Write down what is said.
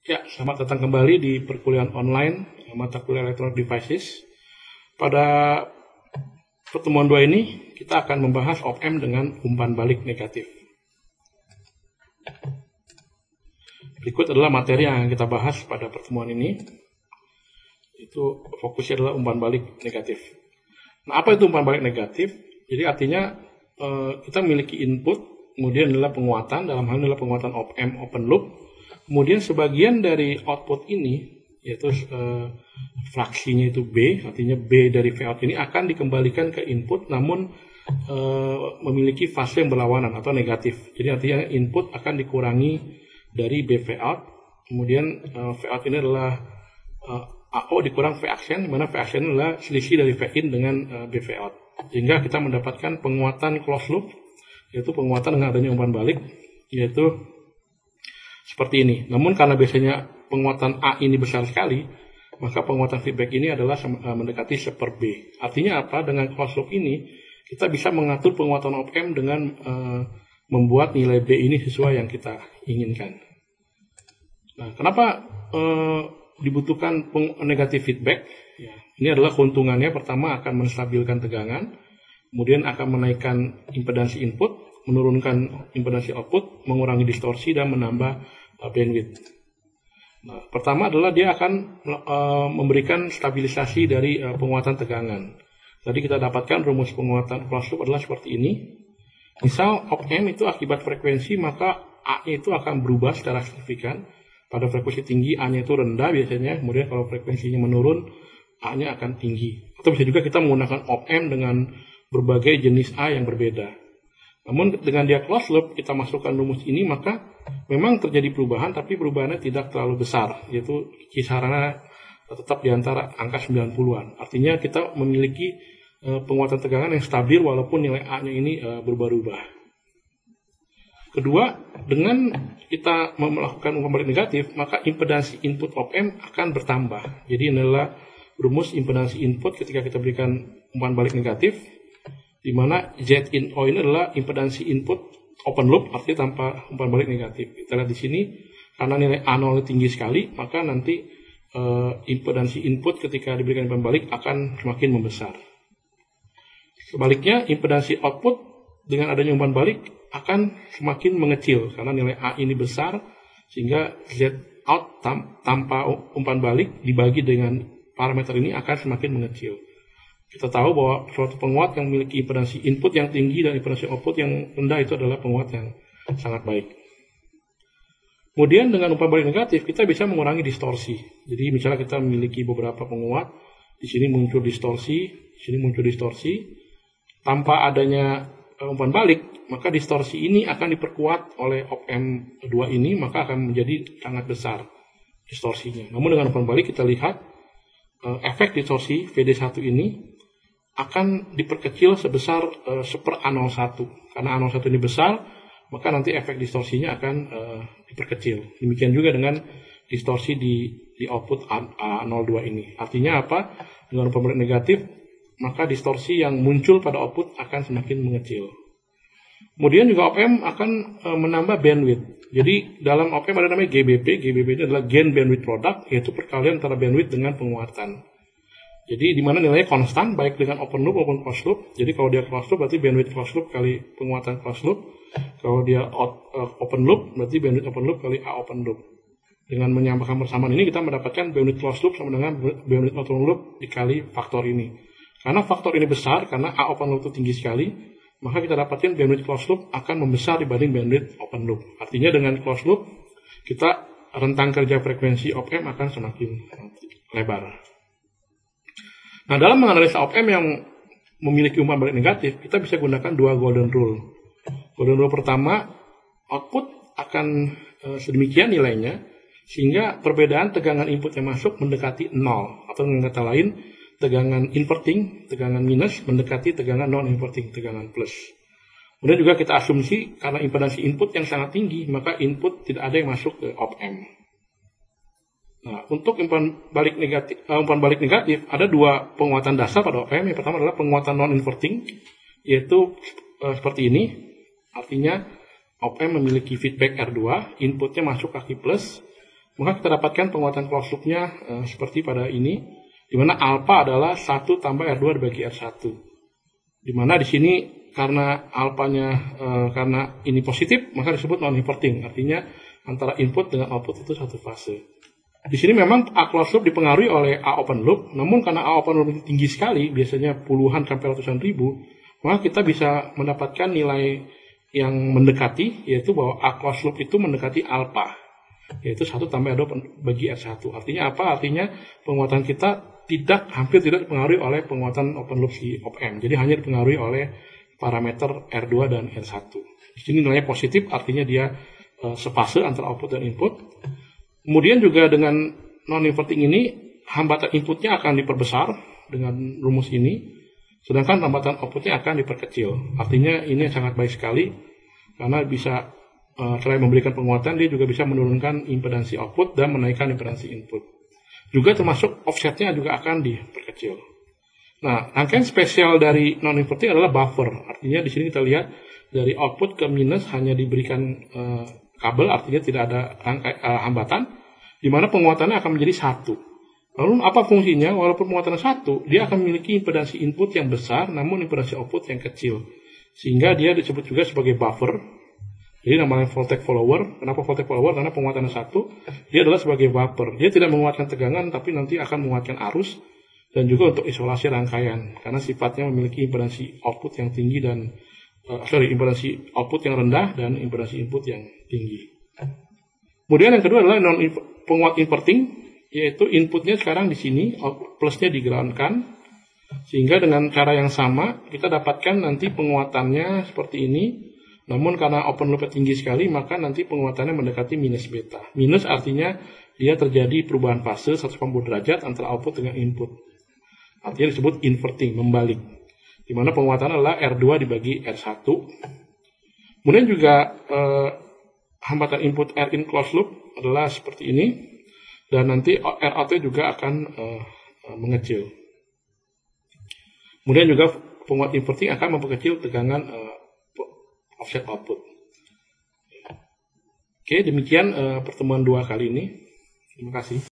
Ya, selamat datang kembali di perkuliahan online mata kuliah Electronic Devices. Pada pertemuan 2 ini, kita akan membahas op-amp dengan umpan balik negatif. Berikut adalah materi yang kita bahas pada pertemuan ini. Itu fokusnya adalah umpan balik negatif. Nah, apa itu umpan balik negatif? Jadi artinya kita memiliki input, kemudian adalah penguatan, dalam hal ini adalah penguatan op-amp open loop. Kemudian sebagian dari output ini, yaitu fraksinya itu B, artinya B dari Vout ini akan dikembalikan ke input, namun memiliki fase yang berlawanan atau negatif. Jadi artinya input akan dikurangi dari B Vout, kemudian Vout ini adalah AO dikurang V accent, di mana V accent adalah selisih dari V in dengan B Vout. Sehingga kita mendapatkan penguatan closed loop, yaitu penguatan dengan adanya umpan balik, yaitu seperti ini. Namun karena biasanya penguatan A ini besar sekali, maka penguatan feedback ini adalah mendekati 1/B. Artinya apa? Dengan closed loop ini, kita bisa mengatur penguatan op-amp dengan membuat nilai B ini sesuai yang kita inginkan. Nah, kenapa dibutuhkan negatif feedback? Ya, ini adalah keuntungannya. Pertama, akan menstabilkan tegangan, kemudian akan menaikkan impedansi input, menurunkan impedansi output, mengurangi distorsi, dan menambah bandwidth. Nah, pertama adalah dia akan memberikan stabilisasi dari penguatan tegangan. Tadi kita dapatkan rumus penguatan closed loop adalah seperti ini. Misal op-amp itu akibat frekuensi, maka A-nya itu akan berubah secara signifikan. Pada frekuensi tinggi A-nya itu rendah biasanya, kemudian kalau frekuensinya menurun A-nya akan tinggi. Atau bisa juga kita menggunakan op-amp dengan berbagai jenis A yang berbeda. Namun dengan dia closed loop, kita masukkan rumus ini, maka memang terjadi perubahan, tapi perubahannya tidak terlalu besar, yaitu kisarannya tetap di antara angka 90-an. Artinya kita memiliki penguatan tegangan yang stabil walaupun nilai A-nya ini berubah-ubah. Kedua, dengan kita melakukan umpan balik negatif, maka impedansi input op-amp akan bertambah. Jadi ini adalah rumus impedansi input ketika kita berikan umpan balik negatif, di mana Z in O ini adalah impedansi input open loop, artinya tanpa umpan balik negatif. Kita lihat di sini, karena nilai A0 tinggi sekali, maka nanti impedansi input ketika diberikan umpan balik akan semakin membesar. Sebaliknya, impedansi output dengan adanya umpan balik akan semakin mengecil, karena nilai A ini besar, sehingga Z out tanpa umpan balik dibagi dengan parameter ini akan semakin mengecil. Kita tahu bahwa suatu penguat yang memiliki impedansi input yang tinggi dan impedansi output yang rendah itu adalah penguat yang sangat baik. Kemudian dengan umpan balik negatif, kita bisa mengurangi distorsi. Jadi misalnya kita memiliki beberapa penguat, di sini muncul distorsi, di sini muncul distorsi. Tanpa adanya umpan balik, maka distorsi ini akan diperkuat oleh op-amp 2 ini, maka akan menjadi sangat besar distorsinya. Namun dengan umpan balik kita lihat efek distorsi VD1 ini akan diperkecil sebesar 1/A01. Karena A01 ini besar, maka nanti efek distorsinya akan diperkecil. Demikian juga dengan distorsi di output A02 ini. Artinya apa? Dengan umpan balik negatif, maka distorsi yang muncul pada output akan semakin mengecil. Kemudian juga op-amp akan menambah bandwidth. Jadi dalam op-amp ada namanya GBP. GBP ini adalah gain bandwidth product, yaitu perkalian antara bandwidth dengan penguatan. Jadi di mana nilainya konstan baik dengan open loop maupun closed loop. Jadi kalau dia closed loop berarti bandwidth closed loop kali penguatan closed loop. Kalau dia open loop berarti bandwidth open loop kali A open loop. Dengan menyamakan persamaan ini kita mendapatkan bandwidth closed loop sama dengan bandwidth open loop dikali faktor ini. Karena faktor ini besar, karena A open loop itu tinggi sekali, maka kita dapatkan bandwidth closed loop akan membesar dibanding bandwidth open loop. Artinya dengan closed loop kita rentang kerja frekuensi op-amp akan semakin lebar. Nah, dalam menganalisa op-amp yang memiliki umpan balik negatif, kita bisa gunakan 2 golden rule. Golden rule pertama, output akan sedemikian nilainya, sehingga perbedaan tegangan input yang masuk mendekati 0. Atau dengan kata lain, tegangan inverting, tegangan minus, mendekati tegangan non-inverting, tegangan plus. Kemudian juga kita asumsi, karena impedansi input yang sangat tinggi, maka input tidak ada yang masuk ke op-amp. Nah, untuk umpan balik negatif ada 2 penguatan dasar pada op-amp. Yang pertama adalah penguatan non-inverting, yaitu seperti ini. Artinya op-amp memiliki feedback R2, inputnya masuk kaki plus, maka kita dapatkan penguatan closed loop-nya seperti pada ini, di mana alpha adalah 1 tambah R2 dibagi R1. Di mana di sini karena alpanya karena ini positif, maka disebut non-inverting. Artinya antara input dengan output itu satu fase. Di sini memang A closed loop dipengaruhi oleh A open loop, namun karena A open loop tinggi sekali, biasanya puluhan sampai ratusan ribu, maka kita bisa mendapatkan nilai yang mendekati, yaitu bahwa A closed loop itu mendekati alpha, yaitu 1 tambah R2 bagi R1. Artinya apa? Artinya penguatan kita hampir tidak dipengaruhi oleh penguatan open loop si op-amp. Jadi hanya dipengaruhi oleh parameter R2 dan R1. Di sini nilainya positif, artinya dia sepase antara output dan input. Kemudian juga dengan non-inverting ini, hambatan inputnya akan diperbesar dengan rumus ini, sedangkan hambatan outputnya akan diperkecil. Artinya ini sangat baik sekali, karena bisa selain memberikan penguatan, dia juga bisa menurunkan impedansi output dan menaikkan impedansi input. Juga termasuk offsetnya juga akan diperkecil. Nah, rangkaian spesial dari non-inverting adalah buffer. Artinya di sini kita lihat dari output ke minus hanya diberikan kabel, artinya tidak ada hambatan, di mana penguatannya akan menjadi 1. Lalu apa fungsinya? Walaupun penguatannya 1, dia akan memiliki impedansi input yang besar, namun impedansi output yang kecil. Sehingga dia disebut juga sebagai buffer. Jadi namanya voltage follower. Kenapa voltage follower? Karena penguatannya 1, dia adalah sebagai buffer. Dia tidak menguatkan tegangan, tapi nanti akan menguatkan arus, dan juga untuk isolasi rangkaian. Karena sifatnya memiliki impedansi output yang tinggi dan impedansi output yang rendah dan impedansi input yang tinggi. Kemudian yang kedua adalah penguat inverting, yaitu inputnya sekarang di sini, plusnya digroundkan, sehingga dengan cara yang sama kita dapatkan nanti penguatannya seperti ini. Namun karena open loop tinggi sekali, maka nanti penguatannya mendekati minus beta. Minus artinya dia terjadi perubahan fase 180 derajat antara output dengan input. Artinya disebut inverting, membalik. Di mana penguatannya adalah R2 dibagi R1. Kemudian juga hambatan input R in closed loop adalah seperti ini, dan nanti ROT juga akan mengecil. Kemudian juga penguat inverting akan memperkecil tegangan offset output. Oke, demikian pertemuan 2 kali ini. Terima kasih.